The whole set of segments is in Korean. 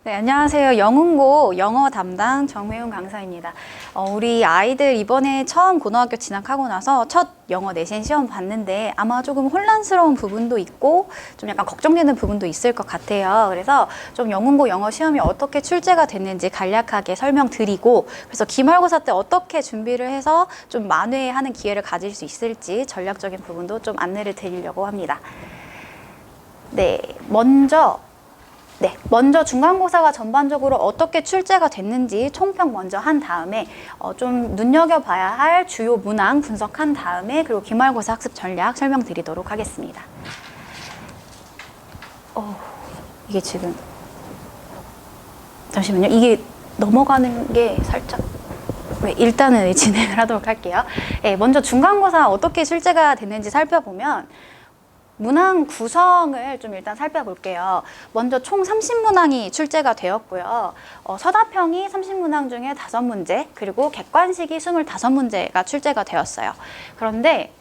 네, 안녕하세요. 영흥고 영어 담당 정회윤 강사입니다. 우리 아이들 이번에 처음 고등학교 진학하고 나서 첫 영어 내신 시험 봤는데 아마 조금 혼란스러운 부분도 있고 좀 약간 걱정되는 부분도 있을 것 같아요. 그래서 좀 영흥고 영어 시험이 어떻게 출제가 됐는지 간략하게 설명드리고, 그래서 기말고사 때 어떻게 준비를 해서 좀 만회하는 기회를 가질 수 있을지 전략적인 부분도 좀 안내를 드리려고 합니다. 네, 먼저 중간고사가 전반적으로 어떻게 출제가 됐는지 총평 먼저 한 다음에 좀 눈여겨봐야 할 주요 문항 분석한 다음에 그리고 기말고사 학습 전략 설명드리도록 하겠습니다. 이게 지금 잠시만요. 이게 넘어가는 게 살짝 일단은 진행을 하도록 할게요. 네, 먼저 중간고사 어떻게 출제가 됐는지 살펴보면 문항 구성을 좀 일단 살펴볼게요. 먼저 총 30문항이 출제가 되었고요. 서답형이 30문항 중에 5문제, 그리고 객관식이 25문제가 출제가 되었어요. 그런데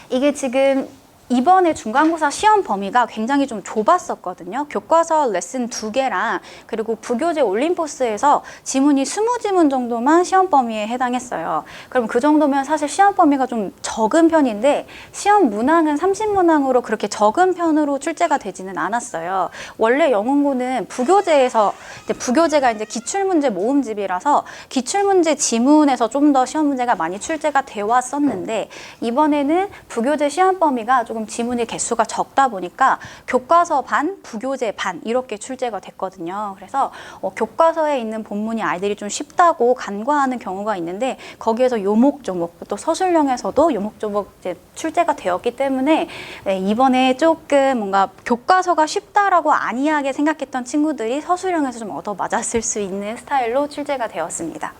이게 지금 이번에 중간고사 시험 범위가 굉장히 좀 좁았었거든요. 교과서 레슨 2개랑 그리고 부교재 올림포스에서 지문이 20지문 정도만 시험 범위에 해당했어요. 그럼 그 정도면 사실 시험 범위가 좀 적은 편인데 시험 문항은 30문항으로 그렇게 적은 편으로 출제가 되지는 않았어요. 원래 영흥고는 부교재가 이제 기출문제 모음집이라서 기출문제 지문에서 좀 더 시험 문제가 많이 출제가 되어 왔었는데 이번에는 부교재 시험 범위가 조금 지문의 개수가 적다 보니까 교과서 반, 부교재 반 이렇게 출제가 됐거든요. 그래서 교과서에 있는 본문이 아이들이 좀 쉽다고 간과하는 경우가 있는데 거기에서 요목조목, 또 서술형에서도 요목조목 이제 출제가 되었기 때문에 이번에 조금 뭔가 교과서가 쉽다라고 안이하게 생각했던 친구들이 서술형에서 좀 얻어맞았을 수 있는 스타일로 출제가 되었습니다.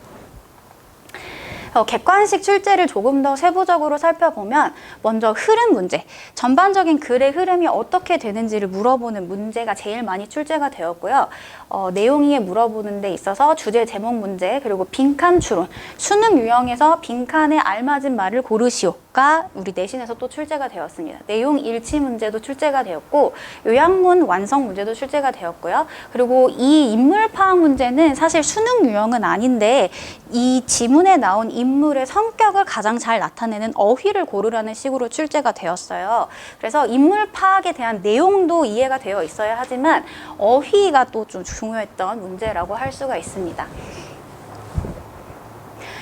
객관식 출제를 조금 더 세부적으로 살펴보면 먼저 흐름 문제, 전반적인 글의 흐름이 어떻게 되는지를 물어보는 문제가 제일 많이 출제가 되었고요. 내용에 물어보는 데 있어서 주제 제목 문제, 그리고 빈칸 추론, 수능 유형에서 빈칸에 알맞은 말을 고르시오가 우리 내신에서 또 출제가 되었습니다. 내용 일치 문제도 출제가 되었고 요약문 완성 문제도 출제가 되었고요. 그리고 이 인물 파악 문제는 사실 수능 유형은 아닌데 이 지문에 나온 인물의 성격을 가장 잘 나타내는 어휘를 고르라는 식으로 출제가 되었어요. 그래서 인물 파악에 대한 내용도 이해가 되어 있어야 하지만 어휘가 또 좀 중요했던 문제라고 할 수가 있습니다.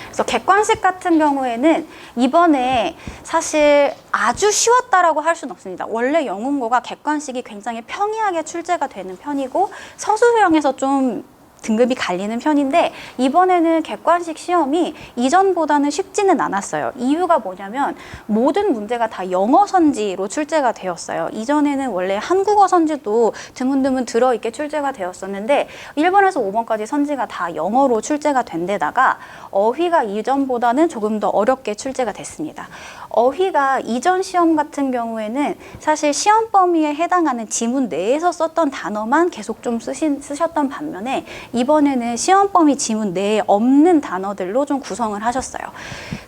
그래서 객관식 같은 경우에는 이번에 사실 아주 쉬웠다라고 할 수는 없습니다. 원래 영흥고가 객관식이 굉장히 평이하게 출제가 되는 편이고 서술형에서 좀 등급이 갈리는 편인데 이번에는 객관식 시험이 이전보다는 쉽지는 않았어요. 이유가 뭐냐면 모든 문제가 다 영어 선지로 출제가 되었어요. 이전에는 원래 한국어 선지도 드문드문 들어있게 출제가 되었었는데 1번에서 5번까지 선지가 다 영어로 출제가 된 데다가 어휘가 이전보다는 조금 더 어렵게 출제가 됐습니다. 어휘가 이전 시험 같은 경우에는 사실 시험 범위에 해당하는 지문 내에서 썼던 단어만 계속 좀 쓰셨던 반면에 이번에는 시험 범위 지문 내에 없는 단어들로 좀 구성을 하셨어요.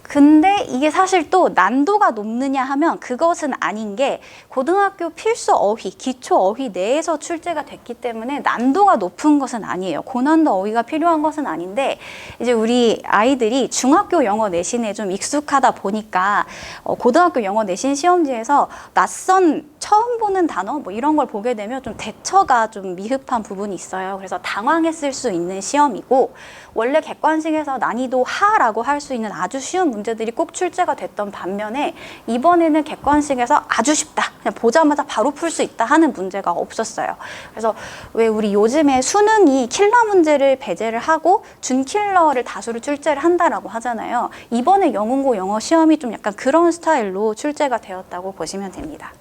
근데 이게 사실 또 난도가 높느냐 하면 그것은 아닌 게 고등학교 필수 어휘, 기초 어휘 내에서 출제가 됐기 때문에 난도가 높은 것은 아니에요. 고난도 어휘가 필요한 것은 아닌데 이제 우리 아이들이 중학교 영어 내신에 좀 익숙하다 보니까 고등학교 영어 내신 시험지에서 낯선 처음 보는 단어 뭐 이런 걸 보게 되면 좀 대처가 좀 미흡한 부분이 있어요. 그래서 당황했을 수 있는 시험이고 원래 객관식에서 난이도 하라고 할 수 있는 아주 쉬운 문제들이 꼭 출제가 됐던 반면에 이번에는 객관식에서 아주 쉽다, 그냥 보자마자 바로 풀 수 있다 하는 문제가 없었어요. 그래서 왜 우리 요즘에 수능이 킬러 문제를 배제를 하고 준킬러를 다수를 출제를 한다라고 하잖아요. 이번에 영흥고 영어 시험이 좀 약간 그런 스타일로 출제가 되었다고 보시면 됩니다.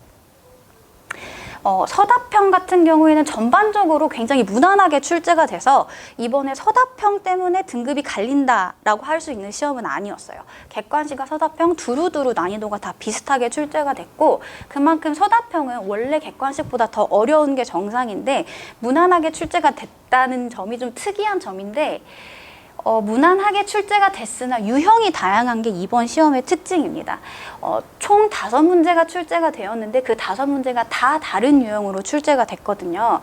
서답형 같은 경우에는 전반적으로 굉장히 무난하게 출제가 돼서 이번에 서답형 때문에 등급이 갈린다라고 할 수 있는 시험은 아니었어요. 객관식과 서답형 두루두루 난이도가 다 비슷하게 출제가 됐고 그만큼 서답형은 원래 객관식보다 더 어려운 게 정상인데 무난하게 출제가 됐다는 점이 좀 특이한 점인데 무난하게 출제가 됐으나 유형이 다양한 게 이번 시험의 특징입니다. 총 5문제가 출제가 되었는데 그 5문제가 다 다른 유형으로 출제가 됐거든요.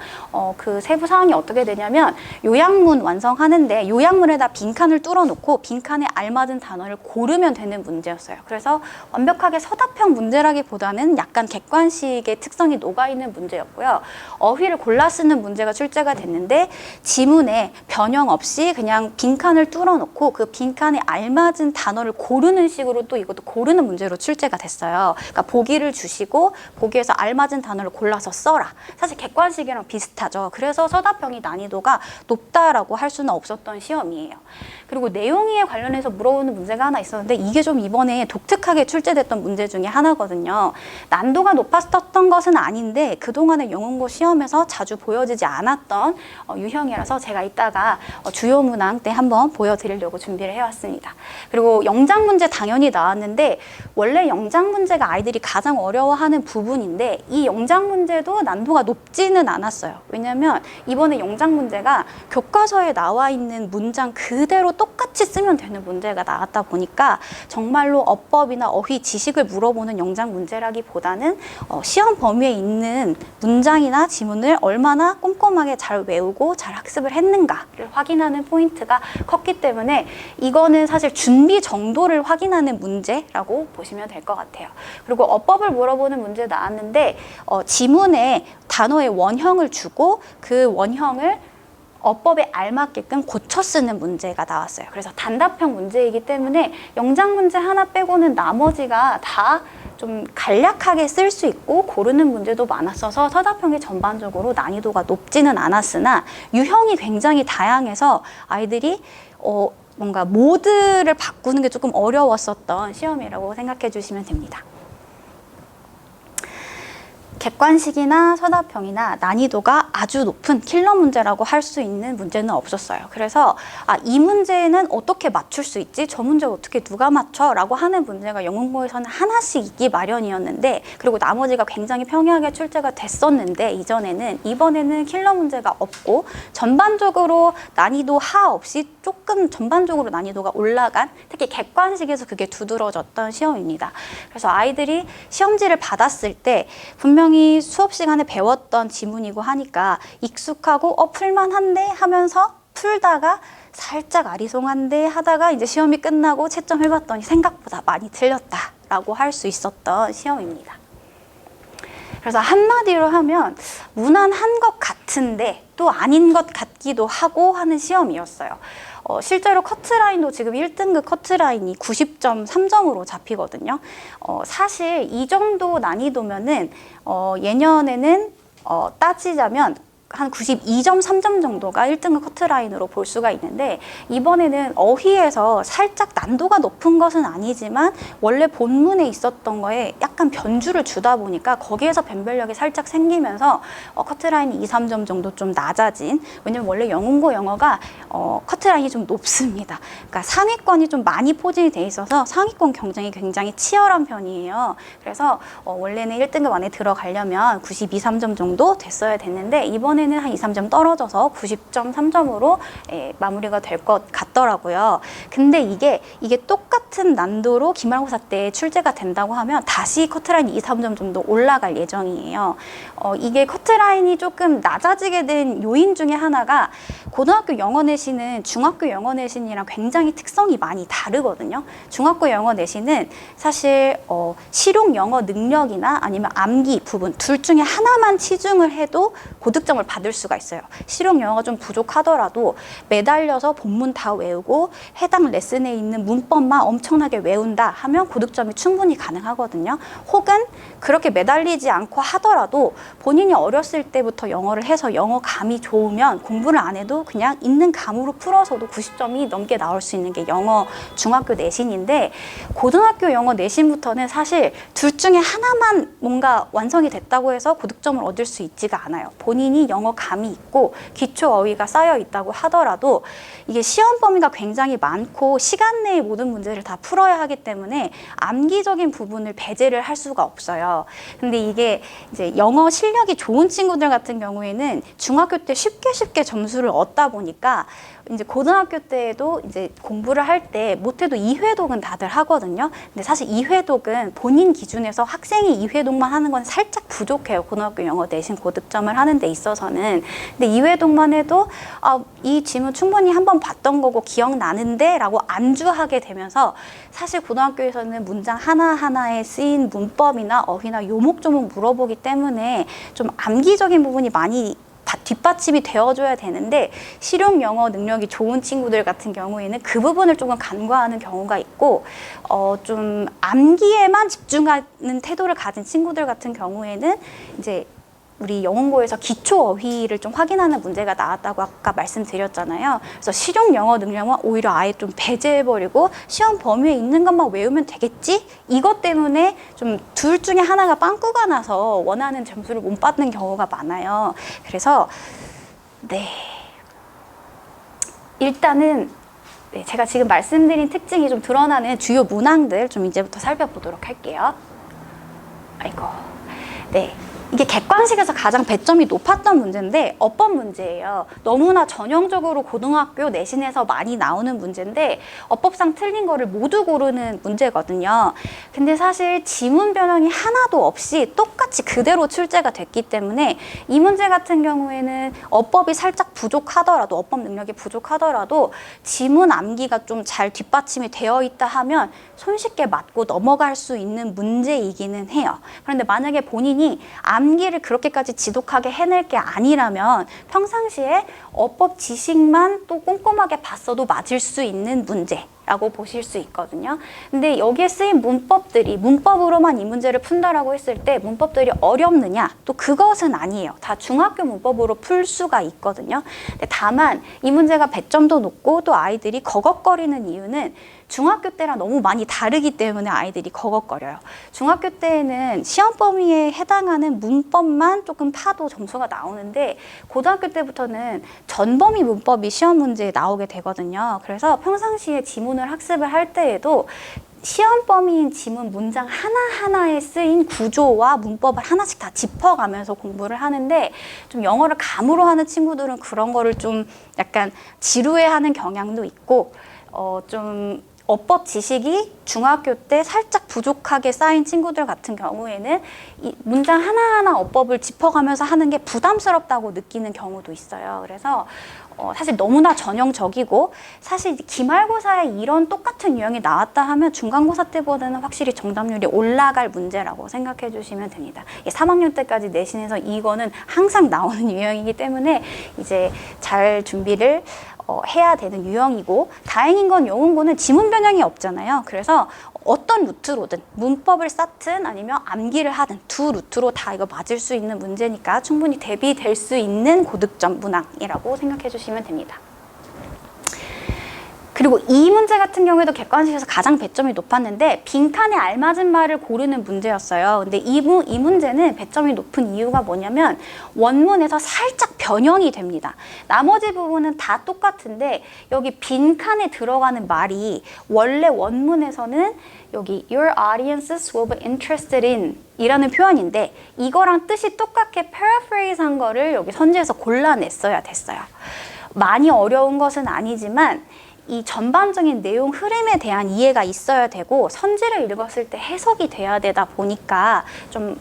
그 세부 사항이 어떻게 되냐면 요약문 완성하는데 요약문에다 빈칸을 뚫어놓고 빈칸에 알맞은 단어를 고르면 되는 문제였어요. 그래서 완벽하게 서답형 문제라기보다는 약간 객관식의 특성이 녹아있는 문제였고요. 어휘를 골라 쓰는 문제가 출제가 됐는데 지문에 변형 없이 그냥 빈칸을 뚫어놓고 그 빈칸에 알맞은 단어를 고르는 식으로 또 이것도 고르는 문제로 출제가 됐어요. 그러니까 보기를 주시고 보기에서 알맞은 단어를 골라서 써라. 사실 객관식이랑 비슷하죠. 그래서 서답형이 난이도가 높다라고 할 수는 없었던 시험이에요. 그리고 내용에 관련해서 물어보는 문제가 하나 있었는데 이게 좀 이번에 독특하게 출제됐던 문제 중에 하나거든요. 난도가 높았었던 것은 아닌데 그동안의 영문고 시험에서 자주 보여지지 않았던 유형이라서 제가 이따가 주요 문항 때 한번 보여드리려고 준비를 해왔습니다. 그리고 영작 문제 당연히 나왔는데 원래 영작 문제가 아이들이 가장 어려워하는 부분인데 이 영작 문제도 난도가 높지는 않았어요. 왜냐하면 이번에 영작 문제가 교과서에 나와 있는 문장 그대로 똑같이 쓰면 되는 문제가 나왔다 보니까 정말로 어법이나 어휘 지식을 물어보는 영작 문제라기보다는 시험 범위에 있는 문장이나 지문을 얼마나 꼼꼼하게 잘 외우고 잘 학습을 했는가를 확인하는 포인트가 컸기 때문에 이거는 사실 준비 정도를 확인하는 문제라고 보시면 될 것 같아요. 그리고 어법을 물어보는 문제 나왔는데 지문에 단어의 원형을 주고 그 원형을 어법에 알맞게끔 고쳐 쓰는 문제가 나왔어요. 그래서 단답형 문제이기 때문에 영작 문제 하나 빼고는 나머지가 다 좀 간략하게 쓸 수 있고 고르는 문제도 많았어서 서답형이 전반적으로 난이도가 높지는 않았으나 유형이 굉장히 다양해서 아이들이 뭔가 모드를 바꾸는 게 조금 어려웠었던 시험이라고 생각해 주시면 됩니다. 객관식이나 서답형이나 난이도가 아주 높은 킬러 문제라고 할 수 있는 문제는 없었어요. 그래서 이 문제는 어떻게 맞출 수 있지? 저 문제 어떻게 누가 맞춰? 라고 하는 문제가 영문고에서는 하나씩 있기 마련이었는데 그리고 나머지가 굉장히 평이하게 출제가 됐었는데 이번에는 킬러 문제가 없고 전반적으로 난이도 하 없이 조금 전반적으로 난이도가 올라간 특히 객관식에서 그게 두드러졌던 시험입니다. 그래서 아이들이 시험지를 받았을 때 분명히 수업 시간에 배웠던 지문이고 하니까 익숙하고 풀만한데 하면서 풀다가 살짝 아리송한데 하다가 이제 시험이 끝나고 채점해봤더니 생각보다 많이 틀렸다라고 할 수 있었던 시험입니다. 그래서 한마디로 하면 무난한 것 같은데 또 아닌 것 같기도 하고 하는 시험이었어요. 실제로 커트라인도 지금 1등급 커트라인이 90.3점으로 잡히거든요. 사실 이 정도 난이도면은 예년에는 따지자면 한 92.3점 정도가 1등급 커트라인으로 볼 수가 있는데 이번에는 어휘에서 살짝 난도가 높은 것은 아니지만 원래 본문에 있었던 거에 약간 변주를 주다 보니까 거기에서 변별력이 살짝 생기면서 커트라인이 2, 3점 정도 좀 낮아진 왜냐면 원래 영문고 영어가 커트라인이 좀 높습니다. 그러니까 상위권이 좀 많이 포진이 돼 있어서 상위권 경쟁이 굉장히 치열한 편이에요. 그래서 원래는 1등급 안에 들어가려면 92, 3점 정도 됐어야 됐는데 이번에는 한 2, 3점 떨어져서 90.3점으로 마무리가 될 것 같더라고요. 근데 이게 똑같은 난도로 기말고사 때 출제가 된다고 하면 다시 커트라인이 2, 3점 정도 올라갈 예정이에요. 이게 커트라인이 조금 낮아지게 된 요인 중에 하나가 고등학교 영어 내신은 중학교 영어 내신이랑 굉장히 특성이 많이 다르거든요. 중학교 영어 내신은 사실 실용 영어 능력이나 아니면 암기 부분 둘 중에 하나만 치중을 해도 고득점을 받을 수가 있어요. 실용 영어가 좀 부족하더라도 매달려서 본문 다 외우고 해당 레슨에 있는 문법만 엄청나게 외운다 하면 고득점이 충분히 가능하거든요. 혹은 그렇게 매달리지 않고 하더라도 본인이 어렸을 때부터 영어를 해서 영어 감이 좋으면 공부를 안 해도 그냥 있는 감으로 풀어서도 90점이 넘게 나올 수 있는 게 영어 중학교 내신인데 고등학교 영어 내신부터는 사실 둘 중에 하나만 뭔가 완성이 됐다고 해서 고득점을 얻을 수 있지가 않아요. 본인이 영어 감이 있고 기초 어휘가 쌓여 있다고 하더라도 이게 시험 범위가 굉장히 많고 시간 내에 모든 문제를 다 풀어야 하기 때문에 암기적인 부분을 배제를 할 수가 없어요. 근데 이게 이제 영어 실력이 좋은 친구들 같은 경우에는 중학교 때 쉽게 점수를 였다 보니까 이제 고등학교 때에도 이제 공부를 할 때 못해도 2회독은 다들 하거든요. 근데 사실 2회독은 본인 기준에서 학생이 2회독만 하는 건 살짝 부족해요. 고등학교 영어 내신 고득점을 하는 데 있어서는. 근데 2회독만 해도 이 지문 충분히 한번 봤던 거고 기억나는데 라고 안주하게 되면서 사실 고등학교에서는 문장 하나하나에 쓰인 문법이나 어휘나 요목조목 물어보기 때문에 좀 암기적인 부분이 많이 뒷받침이 되어줘야 되는데 실용 영어 능력이 좋은 친구들 같은 경우에는 그 부분을 조금 간과하는 경우가 있고 좀 암기에만 집중하는 태도를 가진 친구들 같은 경우에는 이제 우리 영어고에서 기초 어휘를 좀 확인하는 문제가 나왔다고 아까 말씀드렸잖아요. 그래서 실용 영어 능력은 오히려 아예 좀 배제해버리고 시험 범위에 있는 것만 외우면 되겠지? 이것 때문에 좀 둘 중에 하나가 빵꾸가 나서 원하는 점수를 못 받는 경우가 많아요. 그래서 네, 일단은 제가 지금 말씀드린 특징이 좀 드러나는 주요 문항들 좀 이제부터 살펴보도록 할게요. 아이고, 네. 이게 객관식에서 가장 배점이 높았던 문제인데 어법 문제예요. 너무나 전형적으로 고등학교 내신에서 많이 나오는 문제인데 어법상 틀린 거를 모두 고르는 문제거든요. 근데 사실 지문 변형이 하나도 없이 똑같이 그대로 출제가 됐기 때문에 이 문제 같은 경우에는 어법이 살짝 부족하더라도 어법 능력이 부족하더라도 지문 암기가 좀 잘 뒷받침이 되어 있다 하면 손쉽게 맞고 넘어갈 수 있는 문제이기는 해요. 그런데 만약에 본인이 암기를 그렇게까지 지독하게 해낼 게 아니라면 평상시에 어법 지식만 또 꼼꼼하게 봤어도 맞을 수 있는 문제라고 보실 수 있거든요. 근데 여기에 쓰인 문법들이 문법으로만 이 문제를 푼다라고 했을 때 문법들이 어렵느냐? 또 그것은 아니에요. 다 중학교 문법으로 풀 수가 있거든요. 근데 다만 이 문제가 배점도 높고 또 아이들이 거걱거리는 이유는 중학교 때랑 너무 많이 다르기 때문에 아이들이 거걱거려요. 중학교 때에는 시험 범위에 해당하는 문법만 조금 파도 점수가 나오는데 고등학교 때부터는 전범위 문법이 시험 문제에 나오게 되거든요. 그래서 평상시에 지문을 학습을 할 때에도 시험 범위인 지문 문장 하나하나에 쓰인 구조와 문법을 하나씩 다 짚어가면서 공부를 하는데 좀 영어를 감으로 하는 친구들은 그런 거를 좀 약간 지루해하는 경향도 있고 좀 어법 지식이 중학교 때 살짝 부족하게 쌓인 친구들 같은 경우에는 이 문장 하나하나 어법을 짚어가면서 하는 게 부담스럽다고 느끼는 경우도 있어요. 그래서 사실 너무나 전형적이고 사실 기말고사에 이런 똑같은 유형이 나왔다 하면 중간고사 때보다는 확실히 정답률이 올라갈 문제라고 생각해 주시면 됩니다. 3학년 때까지 내신에서 이거는 항상 나오는 유형이기 때문에 이제 잘 준비를 해야 되는 유형이고 다행인 건 영문고는 지문 변형이 없잖아요. 그래서 어떤 루트로든 문법을 쌓든 아니면 암기를 하든 두 루트로 다 이거 맞을 수 있는 문제니까 충분히 대비될 수 있는 고득점 문항이라고 생각해 주시면 됩니다. 그리고 이 문제 같은 경우에도 객관식에서 가장 배점이 높았는데 빈칸에 알맞은 말을 고르는 문제였어요. 근데 이 문제는 배점이 높은 이유가 뭐냐면 원문에서 살짝 변형이 됩니다. 나머지 부분은 다 똑같은데 여기 빈칸에 들어가는 말이 원래 원문에서는 여기 Your audiences will be interested in 이라는 표현인데 이거랑 뜻이 똑같게 paraphrase 한 거를 여기 선지에서 골라냈어야 됐어요. 많이 어려운 것은 아니지만 이 전반적인 내용 흐름에 대한 이해가 있어야 되고 선지를 읽었을 때 해석이 돼야 되다 보니까 좀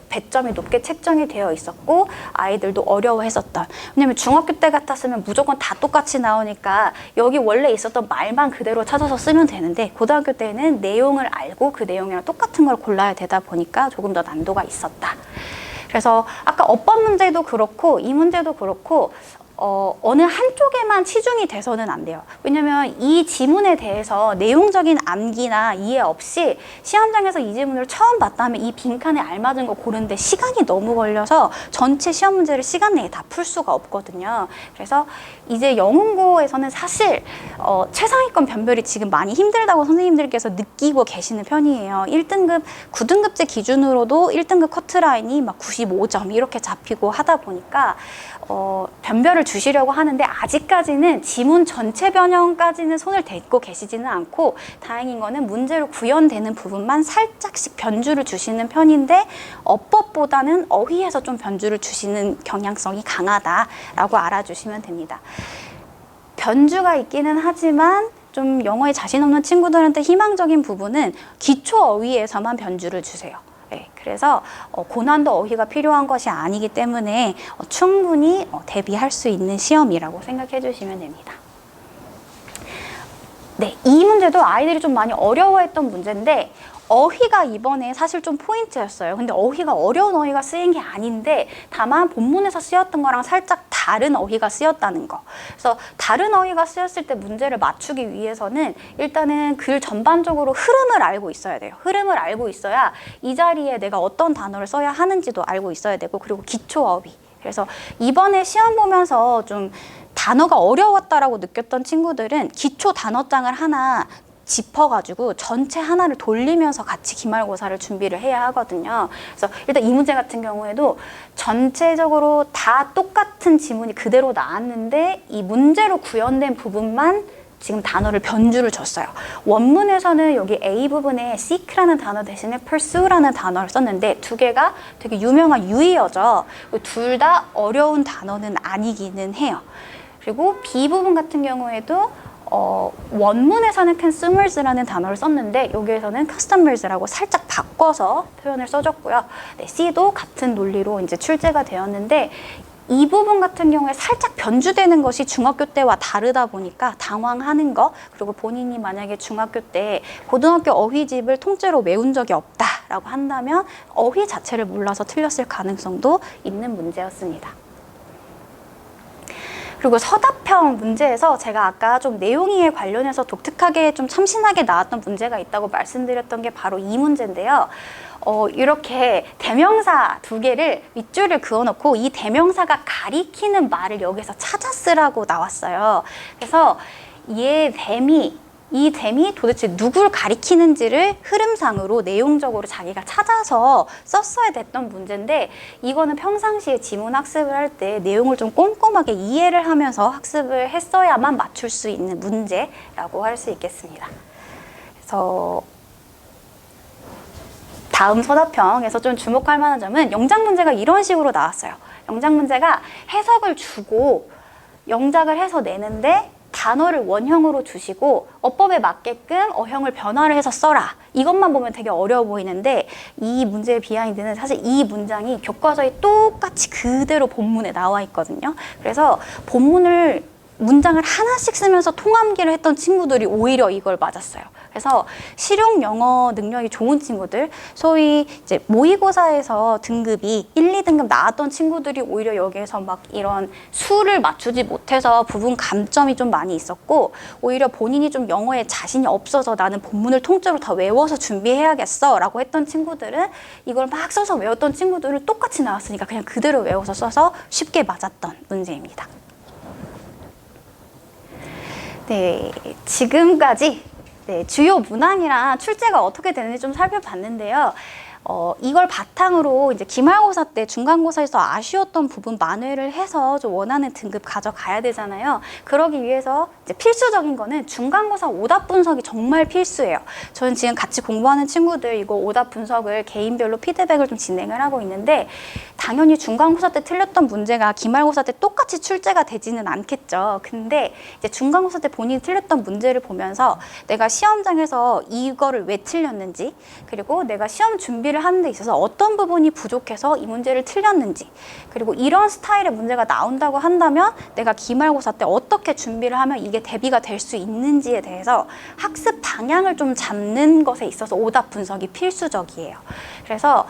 배점이 높게 책정이 되어 있었고 아이들도 어려워했었던. 왜냐면 중학교 때 같았으면 무조건 다 똑같이 나오니까 여기 원래 있었던 말만 그대로 찾아서 쓰면 되는데 고등학교 때는 내용을 알고 그 내용이랑 똑같은 걸 골라야 되다 보니까 조금 더 난도가 있었다. 그래서 아까 어법 문제도 그렇고 이 문제도 그렇고 어느 한쪽에만 치중이 돼서는 안 돼요. 왜냐면 이 지문에 대해서 내용적인 암기나 이해 없이 시험장에서 이 지문을 처음 봤다 하면 이 빈칸에 알맞은 거 고르는데 시간이 너무 걸려서 전체 시험 문제를 시간 내에 다 풀 수가 없거든요. 그래서 이제 영문고에서는 사실 최상위권 변별이 지금 많이 힘들다고 선생님들께서 느끼고 계시는 편이에요. 1등급, 9등급제 기준으로도 1등급 커트라인이 막 95점 이렇게 잡히고 하다 보니까 변별을 주시려고 하는데 아직까지는 지문 전체 변형까지는 손을 댔고 계시지는 않고 다행인 거는 문제로 구현되는 부분만 살짝씩 변주를 주시는 편인데 어법보다는 어휘에서 좀 변주를 주시는 경향성이 강하다라고 알아주시면 됩니다. 변주가 있기는 하지만 좀 영어에 자신 없는 친구들한테 희망적인 부분은 기초 어휘에서만 변주를 주세요. 네, 그래서 고난도 어휘가 필요한 것이 아니기 때문에 충분히 대비할 수 있는 시험이라고 생각해 주시면 됩니다. 네, 이 문제도 아이들이 좀 많이 어려워했던 문제인데 어휘가 이번에 사실 좀 포인트였어요. 근데 어휘가 어려운 어휘가 쓰인 게 아닌데 다만 본문에서 쓰였던 거랑 살짝 다른 어휘가 쓰였다는 거. 그래서 다른 어휘가 쓰였을 때 문제를 맞추기 위해서는 일단은 글 전반적으로 흐름을 알고 있어야 돼요. 흐름을 알고 있어야 이 자리에 내가 어떤 단어를 써야 하는지도 알고 있어야 되고 그리고 기초 어휘. 그래서 이번에 시험 보면서 좀 단어가 어려웠다라고 느꼈던 친구들은 기초 단어장을 하나 짚어가지고 전체 하나를 돌리면서 같이 기말고사를 준비를 해야 하거든요. 그래서 일단 이 문제 같은 경우에도 전체적으로 다 똑같은 지문이 그대로 나왔는데 이 문제로 구현된 부분만 지금 단어를 변주를 줬어요. 원문에서는 여기 A 부분에 seek라는 단어 대신에 pursue라는 단어를 썼는데 두 개가 되게 유명한 유의어죠. 둘 다 어려운 단어는 아니기는 해요. 그리고 B 부분 같은 경우에도 원문에서는 consumers라는 단어를 썼는데 여기에서는 customers라고 살짝 바꿔서 표현을 써줬고요. 네, C도 같은 논리로 이제 출제가 되었는데 이 부분 같은 경우에 살짝 변주되는 것이 중학교 때와 다르다 보니까 당황하는 거 그리고 본인이 만약에 중학교 때 고등학교 어휘집을 통째로 외운 적이 없다라고 한다면 어휘 자체를 몰라서 틀렸을 가능성도 있는 문제였습니다. 그리고 서답형 문제에서 제가 아까 좀 내용이에 관련해서 독특하게 좀 참신하게 나왔던 문제가 있다고 말씀드렸던 게 바로 이 문제인데요. 이렇게 대명사 두 개를 밑줄을 그어놓고 이 대명사가 가리키는 말을 여기서 찾아 쓰라고 나왔어요. 그래서 이 댐이 도대체 누굴 가리키는지를 흐름상으로 내용적으로 자기가 찾아서 썼어야 됐던 문제인데 이거는 평상시에 지문 학습을 할 때 내용을 좀 꼼꼼하게 이해를 하면서 학습을 했어야만 맞출 수 있는 문제라고 할 수 있겠습니다. 그래서 다음 서답형에서 좀 주목할 만한 점은 영작 문제가 이런 식으로 나왔어요. 영작 문제가 해석을 주고 영작을 해서 내는데 단어를 원형으로 주시고 어법에 맞게끔 어형을 변화를 해서 써라. 이것만 보면 되게 어려워 보이는데 이 문제의 비하인드는 사실 이 문장이 교과서에 똑같이 그대로 본문에 나와 있거든요. 그래서 문장을 하나씩 쓰면서 통암기를 했던 친구들이 오히려 이걸 맞았어요. 그래서 실용 영어 능력이 좋은 친구들, 소위 이제 모의고사에서 등급이 1, 2등급 나왔던 친구들이 오히려 여기에서 막 이런 수를 맞추지 못해서 부분 감점이 좀 많이 있었고 오히려 본인이 좀 영어에 자신이 없어서 나는 본문을 통째로 다 외워서 준비해야겠어 라고 했던 친구들은 이걸 막 써서 외웠던 친구들은 똑같이 나왔으니까 그냥 그대로 외워서 써서 쉽게 맞았던 문제입니다. 네, 지금까지 주요 문항이랑 출제가 어떻게 되는지 좀 살펴봤는데요. 이걸 바탕으로 이제 기말고사 때 중간고사에서 아쉬웠던 부분 만회를 해서 좀 원하는 등급 가져가야 되잖아요. 그러기 위해서 이제 필수적인 거는 중간고사 오답 분석이 정말 필수예요. 저는 지금 같이 공부하는 친구들 이거 오답 분석을 개인별로 피드백을 좀 진행을 하고 있는데 당연히 중간고사 때 틀렸던 문제가 기말고사 때 똑같이 출제가 되지는 않겠죠. 근데 이제 중간고사 때 본인이 틀렸던 문제를 보면서 내가 시험장에서 이거를 왜 틀렸는지 그리고 내가 시험 준비를 하는 데 있어서 어떤 부분이 부족해서 이 문제를 틀렸는지 그리고 이런 스타일의 문제가 나온다고 한다면 내가 기말고사 때 어떻게 준비를 하면 이게 대비가 될 수 있는지에 대해서 학습 방향을 좀 잡는 것에 있어서 오답 분석이 필수적이에요. 그래서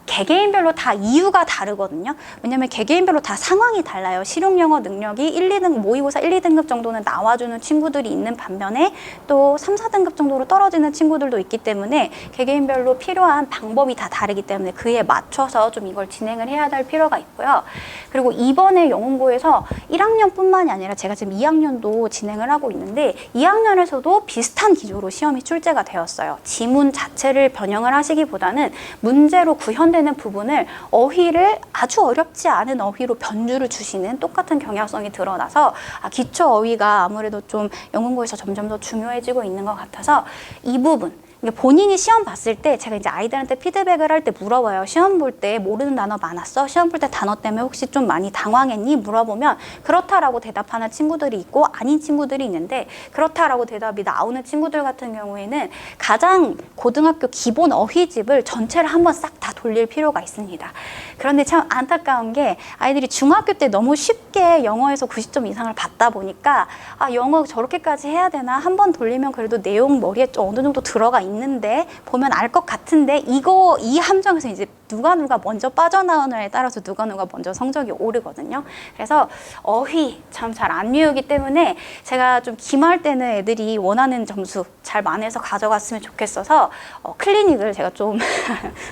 개개인별로 다 이유가 다르거든요. 왜냐면 개개인별로 다 상황이 달라요. 실용영어 능력이 1, 2등급, 모의고사 1, 2등급 정도는 나와주는 친구들이 있는 반면에 또 3, 4등급 정도로 떨어지는 친구들도 있기 때문에 개개인별로 필요한 방법이 다 다르기 때문에 그에 맞춰서 좀 이걸 진행을 해야 될 필요가 있고요. 그리고 이번에 영문고에서 1학년뿐만이 아니라 제가 지금 2학년도 진행을 하고 있는데 2학년에서도 비슷한 기조로 시험이 출제가 되었어요. 지문 자체를 변형을 하시기보다는 문제로 구현된 되는 부분을 어휘를 아주 어렵지 않은 어휘로 변주를 주시는 똑같은 경향성이 드러나서 기초 어휘가 아무래도 좀 영문고에서 점점 더 중요해지고 있는 것 같아서 이 부분 본인이 시험 봤을 때 제가 이제 아이들한테 피드백을 할 때 물어봐요. 시험 볼 때 모르는 단어 많았어? 시험 볼 때 단어 때문에 혹시 좀 많이 당황했니? 물어보면 그렇다라고 대답하는 친구들이 있고 아닌 친구들이 있는데 그렇다라고 대답이 나오는 친구들 같은 경우에는 가장 고등학교 기본 어휘집을 전체를 한번 싹 다 돌릴 필요가 있습니다. 그런데 참 안타까운 게 아이들이 중학교 때 너무 쉽게 영어에서 90점 이상을 받다 보니까 영어 저렇게까지 해야 되나? 한번 돌리면 그래도 내용 머리에 좀 어느 정도 들어가 있는데 보면 알 것 같은데 이 함정에서 이제 누가 먼저 빠져나오느냐에 따라서 누가 먼저 성적이 오르거든요. 그래서 어휘 참 잘 안 외우기 때문에 제가 좀 기말 때는 애들이 원하는 점수 잘 만회해서 가져갔으면 좋겠어서 클리닉을 제가 좀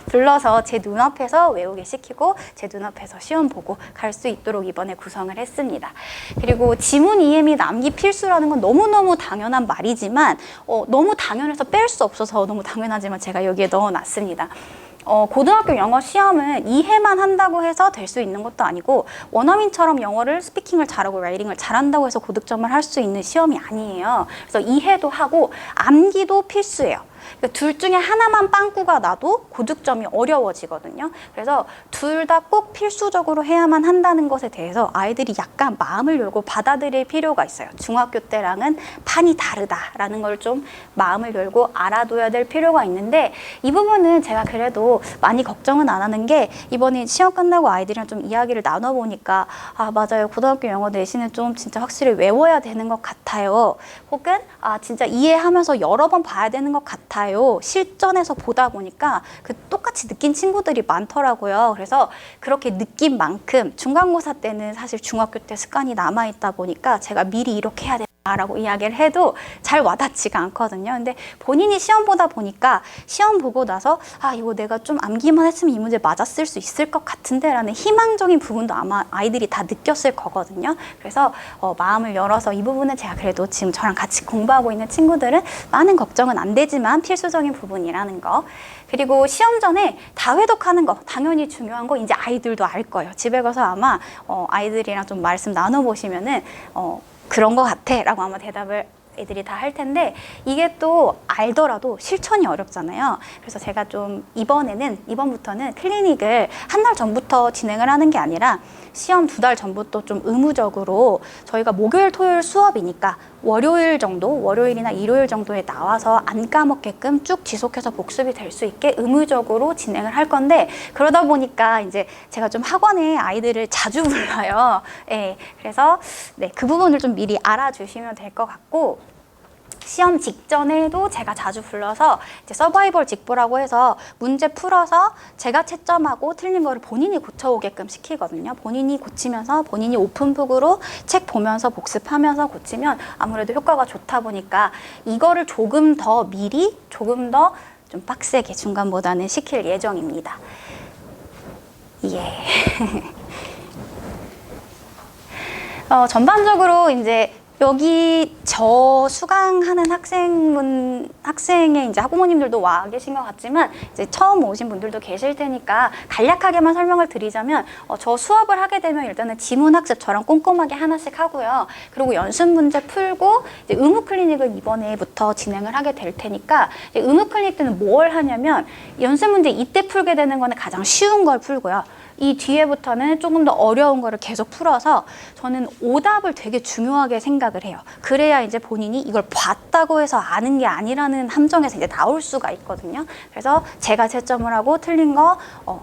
불러서 제 눈앞에서 외우게 시키고 제 눈앞에서 시험 보고 갈 수 있도록 이번에 구성을 했습니다. 그리고 지문 이해 및 암기 필수라는 건 너무너무 당연한 말이지만 너무 당연해서 뺄 수 없어서 너무 당연하지만 제가 여기에 넣어놨습니다. 고등학교 영어 시험은 이해만 한다고 해서 될 수 있는 것도 아니고 원어민처럼 영어를 스피킹을 잘하고 라이팅을 잘한다고 해서 고득점을 할 수 있는 시험이 아니에요. 그래서 이해도 하고 암기도 필수예요. 그러니까 둘 중에 하나만 빵꾸가 나도 고득점이 어려워지거든요. 그래서 둘 다 꼭 필수적으로 해야만 한다는 것에 대해서 아이들이 약간 마음을 열고 받아들일 필요가 있어요. 중학교 때랑은 판이 다르다라는 걸 좀 마음을 열고 알아둬야 될 필요가 있는데 이 부분은 제가 그래도 많이 걱정은 안 하는 게 이번에 시험 끝나고 아이들이랑 좀 이야기를 나눠보니까 맞아요. 고등학교 영어 내신은 좀 진짜 확실히 외워야 되는 것 같아요. 혹은 진짜 이해하면서 여러 번 봐야 되는 것 같아요. 실전에서 보다 보니까 똑같이 느낀 친구들이 많더라고요. 그래서 그렇게 느낀 만큼 중간고사 때는 사실 중학교 때 습관이 남아있다 보니까 제가 미리 이렇게 해야 라고 이야기를 해도 잘 와닿지가 않거든요. 근데 본인이 시험 보다 보니까 시험 보고 나서 이거 내가 좀 암기만 했으면 이 문제 맞았을 수 있을 것 같은데 라는 희망적인 부분도 아마 아이들이 다 느꼈을 거거든요. 그래서 마음을 열어서 이 부분은 제가 그래도 지금 저랑 같이 공부하고 있는 친구들은 많은 걱정은 안 되지만 필수적인 부분이라는 거. 그리고 시험 전에 다회독하는 거 당연히 중요한 거 이제 아이들도 알 거예요. 집에 가서 아마 아이들이랑 좀 말씀 나눠보시면은 그런 거 같아 라고 아마 대답을 애들이 다 할 텐데 이게 또 알더라도 실천이 어렵잖아요. 그래서 제가 좀 이번부터는 클리닉을 한 달 전부터 진행을 하는 게 아니라 시험 2달 전부터 좀 의무적으로 저희가 목요일 토요일 수업이니까 월요일이나 일요일 정도에 나와서 안 까먹게끔 쭉 지속해서 복습이 될 수 있게 의무적으로 진행을 할 건데 그러다 보니까 이제 제가 좀 학원에 아이들을 자주 불러요. 네, 그래서 그 부분을 좀 미리 알아주시면 될 것 같고 시험 직전에도 제가 자주 불러서 이제 서바이벌 직보라고 해서 문제 풀어서 제가 채점하고 틀린 거를 본인이 고쳐오게끔 시키거든요. 본인이 고치면서 본인이 오픈북으로 책 보면서 복습하면서 고치면 아무래도 효과가 좋다 보니까 이거를 조금 더 미리 조금 더 좀 빡세게 중간보다는 시킬 예정입니다. 예. 전반적으로 이제 여기 저 수강하는 학생의 이제 학부모님들도 와 계신 것 같지만 이제 처음 오신 분들도 계실 테니까 간략하게만 설명을 드리자면 저 수업을 하게 되면 일단은 지문 학습 저랑 꼼꼼하게 하나씩 하고요. 그리고 연습 문제 풀고 이제 의무 클리닉을 이번에부터 진행을 하게 될 테니까 이제 의무 클리닉 때는 뭘 하냐면 연습 문제 이때 풀게 되는 거는 가장 쉬운 걸 풀고요. 이 뒤에부터는 조금 더 어려운 거를 계속 풀어서 저는 오답을 되게 중요하게 생각을 해요. 그래야 이제 본인이 이걸 봤다고 해서 아는 게 아니라는 함정에서 이제 나올 수가 있거든요. 그래서 제가 채점을 하고 틀린 거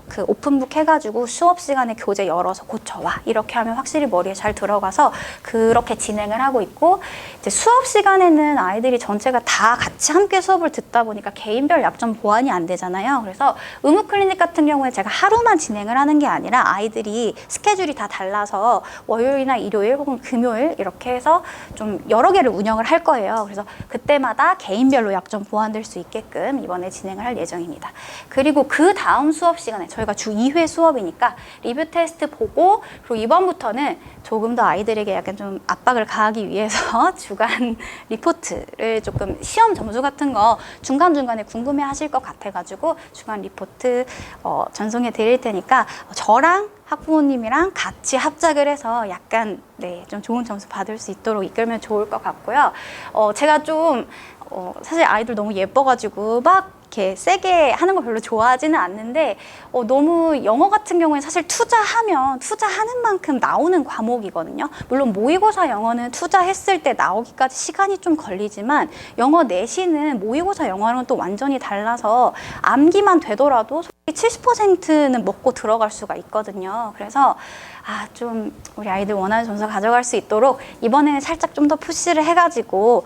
그 오픈북 해가지고 수업 시간에 교재 열어서 고쳐와 이렇게 하면 확실히 머리에 잘 들어가서 그렇게 진행을 하고 있고 이제 수업 시간에는 아이들이 전체가 다 같이 함께 수업을 듣다 보니까 개인별 약점 보완이 안 되잖아요. 그래서 의무 클리닉 같은 경우에 제가 하루만 진행을 하는 게 아니라 아이들이 스케줄이 다 달라서 월요일이나 일요일 혹은 금요일 이렇게 해서 좀 여러 개를 운영을 할 거예요. 그래서 그때마다 개인별로 약점 보완될 수 있게끔 이번에 진행을 할 예정입니다. 그리고 그 다음 수업 시간에 저희가 주 2회 수업이니까 리뷰 테스트 보고 그리고 이번부터는 조금 더 아이들에게 약간 좀 압박을 가하기 위해서 주간 리포트를 조금 시험 점수 같은 거 중간중간에 궁금해 하실 것 같아가지고 주간 리포트 전송해 드릴 테니까 저랑 학부모님이랑 같이 합작을 해서 약간 좀 좋은 점수 받을 수 있도록 이끌면 좋을 것 같고요. 제가 좀 사실 아이들 너무 예뻐가지고 막 이렇게 세게 하는 거 별로 좋아하지는 않는데 너무 영어 같은 경우에 사실 투자하면 투자하는 만큼 나오는 과목이거든요. 물론 모의고사 영어는 투자했을 때 나오기까지 시간이 좀 걸리지만 영어 내신은 모의고사 영어랑은 또 완전히 달라서 암기만 되더라도 70%는 먹고 들어갈 수가 있거든요. 그래서 좀 우리 아이들 원하는 점수 가져갈 수 있도록 이번에는 살짝 좀 더 푸시를 해가지고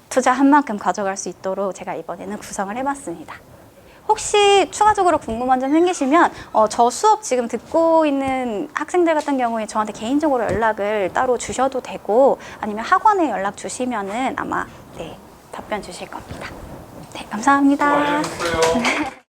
투자한 만큼 가져갈 수 있도록 제가 이번에는 구성을 해봤습니다. 혹시 추가적으로 궁금한 점 생기시면 저 수업 지금 듣고 있는 학생들 같은 경우에 저한테 개인적으로 연락을 따로 주셔도 되고 아니면 학원에 연락 주시면은 아마 답변 주실 겁니다. 네, 감사합니다. 수고 많으셨어요.